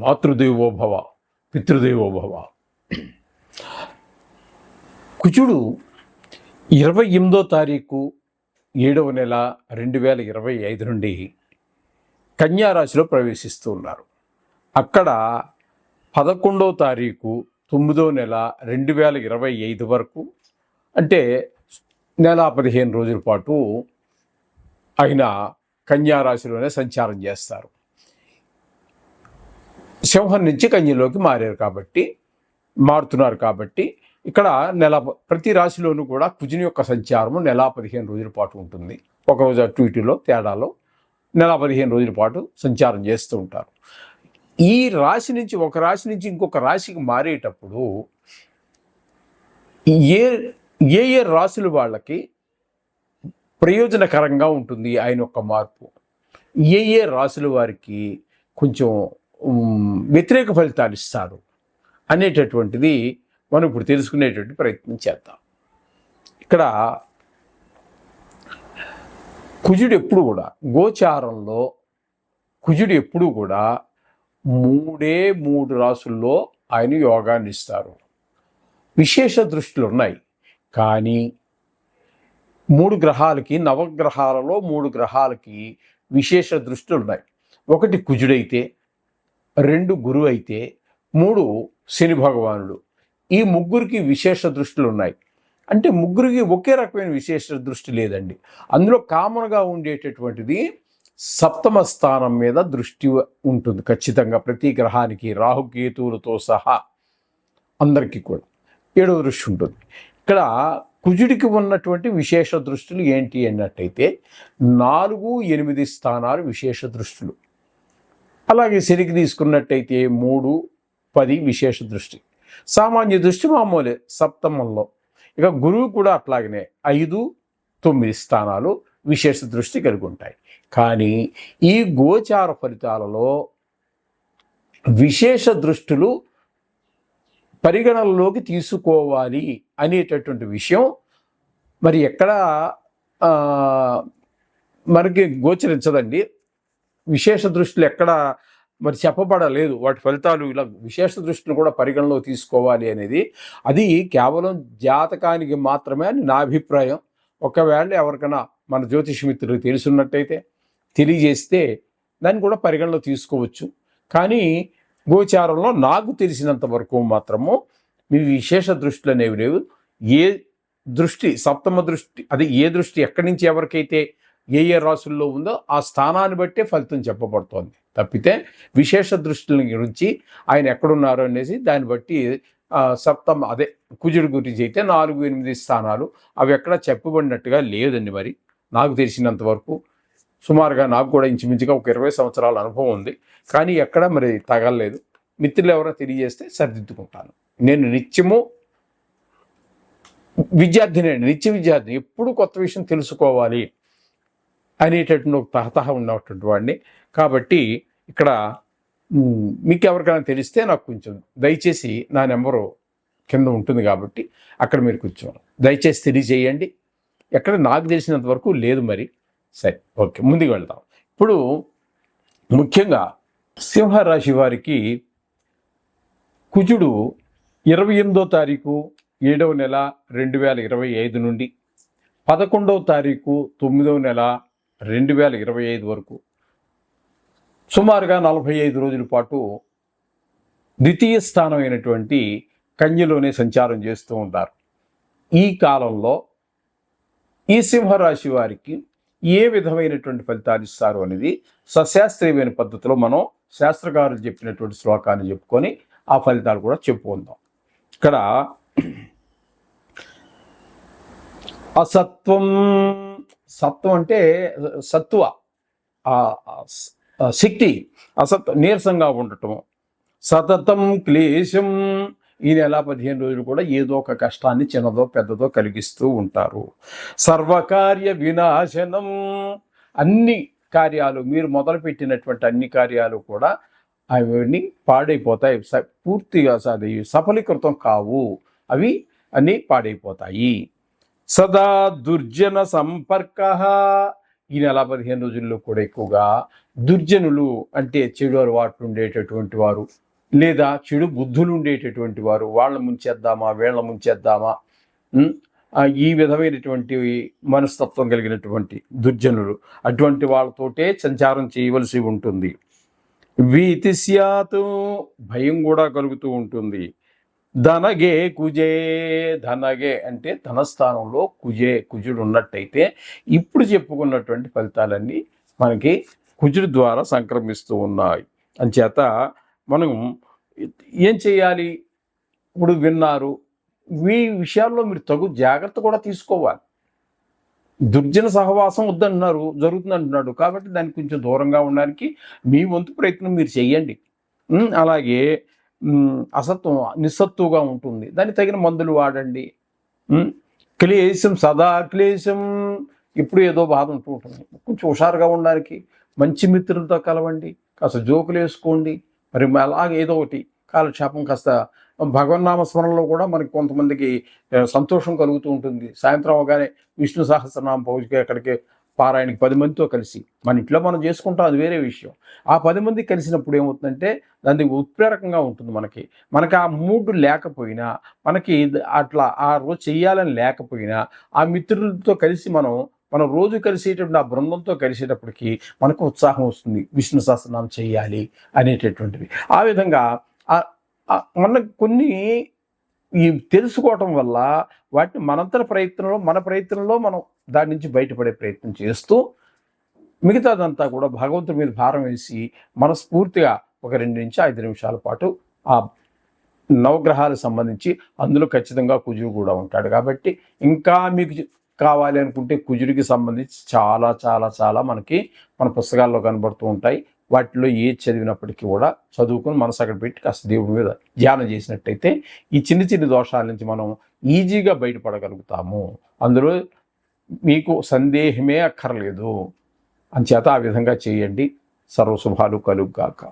మాతృదేవోభవ పితృదేవోభవ. కుజుడు 28వ తారీఖు 7వ నెల 2025 నుండి కన్యారాశిలో ప్రవేశిస్తూ ఉన్నారు. అక్కడ 11వ తారీఖు 9వ నెల 2025 వరకు, అంటే నెల 15 రోజుల పాటు ఆయన కన్యారాశిలోనే సంచారం చేస్తారు. సింహం నుంచి కన్యలోకి మారుతున్నారు కాబట్టి ఇక్కడ ప్రతి రాశిలోనూ కూడా కుజుని యొక్క సంచారము నెల 15 రోజుల పాటు ఉంటుంది. ఒకరోజు అటు ఇటులో తేడాలో నెల 15 రోజుల పాటు సంచారం చేస్తూ ఉంటారు. ఈ రాశి నుంచి ఒక రాశి నుంచి ఇంకొక రాశికి మారేటప్పుడు ఏ ఏ రాశుల వాళ్ళకి ప్రయోజనకరంగా ఉంటుంది ఆయన యొక్క మార్పు, ఏ రాశుల వారికి కొంచెం వ్యతిరేక ఫలితాలు ఇస్తారు అనేటటువంటిది మనం ఇప్పుడు తెలుసుకునేటువంటి ప్రయత్నం చేద్దాం. ఇక్కడ కుజుడు ఎప్పుడు కూడా గోచారంలో కుజుడు ఎప్పుడు కూడా 3 రాసుల్లో ఆయన యోగాన్ని ఇస్తారు. విశేష దృష్టిలు ఉన్నాయి, కానీ 3 గ్రహాలకి, నవగ్రహాలలో 3 గ్రహాలకి విశేష దృష్టిలు ఉన్నాయి. 1 కుజుడైతే, 2 గురువు అయితే, 3 శని భగవానుడు. ఈ ముగ్గురికి విశేష దృష్టిలు ఉన్నాయి. అంటే ముగ్గురికి ఒకే రకమైన విశేష దృష్టి లేదండి. అందులో కామన్గా ఉండేటటువంటిది సప్తమ స్థానం మీద దృష్టి ఉంటుంది ఖచ్చితంగా ప్రతి గ్రహానికి, రాహుకేతువులతో సహా అందరికీ కూడా 7వ దృష్టి ఉంటుంది. ఇక్కడ కుజుడికి ఉన్నటువంటి విశేష దృష్టిలు ఏంటి అన్నట్టయితే 4, 8 స్థానాలు విశేష దృష్టిలు. అలాగే శనికి తీసుకున్నట్టయితే 3, 10 విశేష దృష్టి. సామాన్య దృష్టి మామూలే సప్తమంలో. ఇక గురువు కూడా అట్లాగనే 5, 9 స్థానాలు విశేష దృష్టి కలిగి ఉంటాయి. కానీ ఈ గోచార ఫలితాలలో విశేష దృష్టులు పరిగణనలోకి తీసుకోవాలి అనేటటువంటి విషయం మరి ఎక్కడ మనకి గోచరించదండి. విశేష దృష్టిలు ఎక్కడ మరి చెప్పబడలేదు. వాటి ఫలితాలు ఇలా విశేష దృష్టిని కూడా పరిగణలో తీసుకోవాలి అనేది అది కేవలం జాతకానికి మాత్రమే అని నా అభిప్రాయం. ఒకవేళ ఎవరికైనా మన జ్యోతిష మిత్రులు తెలుసున్నట్టయితే తెలియజేస్తే దాన్ని కూడా పరిగణలో తీసుకోవచ్చు. కానీ గోచారంలో నాకు తెలిసినంత వరకు మాత్రము మీ విశేష దృష్టిలు అనేవి లేవు. ఏ దృష్టి సప్తమ దృష్టి, అది ఏ దృష్టి ఎక్కడి నుంచి ఎవరికైతే ఏ రాసుల్లో ఉందో ఆ స్థానాన్ని బట్టే ఫలితం చెప్పబడుతోంది తప్పితే విశేష దృష్టిల గురించి ఆయన ఎక్కడున్నారు అనేసి దాన్ని బట్టి అదే కుజుడి గురించి అయితే 4, 8 స్థానాలు అవి ఎక్కడ చెప్పబడినట్టుగా లేదండి. మరి నాకు తెలిసినంత వరకు సుమారుగా నాకు కూడా ఇంచుమించుగా ఒక 20 సంవత్సరాల అనుభవం ఉంది, కానీ ఎక్కడ మరి తగలలేదు. మిత్రులు ఎవరైనా తెలియజేస్తే సరిదిద్దుకుంటాను. నేను నిత్యము నిత్య విద్యార్థిని, ఎప్పుడు కొత్త విషయం తెలుసుకోవాలి అనేటటువంటి ఒక తహతహ ఉన్నటువంటి వాడిని. కాబట్టి ఇక్కడ మీకు ఎవరికైనా తెలిస్తే నాకు కొంచెం దయచేసి నా నెంబరు కింద ఉంటుంది కాబట్టి అక్కడ మీరు కొంచెం దయచేసి తెలియజేయండి. ఎక్కడ నాకు తెలిసినంత వరకు లేదు మరి. సరే, ఓకే, ముందుకు వెళ్దాం. ఇప్పుడు ముఖ్యంగా సింహరాశి వారికి కుజుడు 28వ తారీఖు 7వ నెల 2025 నుండి 11వ తారీఖు 9వ నెల 2025 వరకు సుమారుగా 45 రోజుల పాటు ద్వితీయ స్థానం అయినటువంటి కన్యలోనే సంచారం చేస్తూ ఉంటారు. ఈ కాలంలో ఈ సింహరాశి వారికి ఏ విధమైనటువంటి ఫలితాలు ఇస్తారు అనేది సశాస్త్రీయమైన పద్ధతిలో మనం శాస్త్రకారులు చెప్పినటువంటి శ్లోకాన్ని చెప్పుకొని ఆ ఫలితాలు కూడా చెప్పుకుందాం. ఇక్కడ అసత్వం, సత్వం అంటే సత్వ, శక్తి, నీరసంగా ఉండటం, సతతం క్లేశం. ఈ నెల 15 రోజులు కూడా ఏదో ఒక కష్టాన్ని చిన్నదో పెద్దదో కలిగిస్తూ ఉంటారు. సర్వకార్య వినాశనం, అన్ని కార్యాలు మీరు మొదలుపెట్టినటువంటి అన్ని కార్యాలు కూడా అవన్నీ పాడైపోతాయి, పూర్తిగా సఫలీకృతం కావు, అవి అన్నీ పాడైపోతాయి. సదా దుర్జన సంపర్క, ఈ నెల 15 రోజుల్లో కూడా ఎక్కువగా దుర్జనులు అంటే చెడు అలవాట్లు ఉండేటటువంటి వారు, లేదా చెడు బుద్ధులు ఉండేటటువంటి వారు, వాళ్ళ ముంచేద్దామా వీళ్ళ ముంచేద్దామా, ఈ విధమైనటువంటి మనస్తత్వం కలిగినటువంటి దుర్జనులు, అటువంటి వాళ్ళతోటే సంచారం చేయవలసి ఉంటుంది. వీతి స్యాత్, భయం కూడా కలుగుతూ ఉంటుంది. ధనగే కుజే, ధనగే అంటే ధనస్థానంలో కుజుడు ఉన్నట్టయితే ఇప్పుడు చెప్పుకున్నటువంటి ఫలితాలన్నీ మనకి కుజుడి ద్వారా సంక్రమిస్తూ ఉన్నాయి. అంచేత మనం ఏం చేయాలి? ఇప్పుడు విన్నారు, మీ విషయాల్లో మీరు తగు జాగ్రత్త కూడా తీసుకోవాలి. దుర్జన సహవాసం వద్దంటున్నారు, జరుగుతుంది అంటున్నాడు, కాబట్టి దానికి కొంచెం దూరంగా ఉండడానికి మీ వంతు ప్రయత్నం మీరు చెయ్యండి. అలాగే అసత్వం నిస్సత్తుగా ఉంటుంది, దానికి తగిన మందులు వాడండి. క్లేశం సదా క్లేశం, ఇప్పుడు ఏదో బాధ ఉంటూ ఉంటుంది, కొంచెం హుషారుగా ఉండడానికి మంచి మిత్రులతో కలవండి, కాస్త జోకులు వేసుకోండి, మరి అలాగే ఏదో ఒకటి కాలక్షేపం, కాస్త భగవన్నామస్మరణలో కూడా మనకి కొంతమందికి సంతోషం కలుగుతూ ఉంటుంది. సాయంత్రం అవగానే విష్ణు సహస్రనామ పూజకి అక్కడికి పారాయణకి 10 మందితో కలిసి, మన ఇంట్లో మనం చేసుకుంటాం, అది వేరే విషయం. ఆ 10 మంది కలిసినప్పుడు ఏమవుతుందంటే దాన్ని ఉత్ప్రేరకంగా ఉంటుంది. మనకి ఆ మూడ్ లేకపోయినా, మనకి అట్లా ఆ రోజు చెయ్యాలని లేకపోయినా, ఆ మిత్రులతో కలిసి మనం రోజు కలిసేటప్పుడు ఆ బృందంతో కలిసేటప్పటికి మనకు ఉత్సాహం వస్తుంది, విష్ణు సహస్రనామం చెయ్యాలి అనేటటువంటిది. ఆ విధంగా మనకు కొన్ని ఈ తెలుసుకోవటం వల్ల వాటిని మన ప్రయత్నంలో మనం దాని నుంచి బయటపడే ప్రయత్నం చేస్తూ, మిగతాదంతా కూడా భగవంతుడి మీద భారం వేసి మనస్ఫూర్తిగా ఒక 2 నుంచి 5 నిమిషాల పాటు ఆ నవగ్రహాలకు సంబంధించి, అందులో ఖచ్చితంగా కుజుడు కూడా ఉంటాడు కాబట్టి, ఇంకా మీకు కావాలి అనుకుంటే కుజుడికి సంబంధించి చాలా చాలా చాలా మనకి మన పుస్తకాల్లో కనబడుతూ ఉంటాయి. వాటిలో ఏది చదివినప్పటికీ కూడా చదువుకుని మనసు అక్కడ పెట్టి కాస్త దేవుడి మీద ధ్యానం చేసినట్టయితే ఈ చిన్న చిన్న దోషాల నుంచి మనం ఈజీగా బయటపడగలుగుతాము. అందులో మీకు సందేహమే అక్కర్లేదు. అంచేత ఆ విధంగా చేయండి. సర్వశుభాలు కలుగుగాక.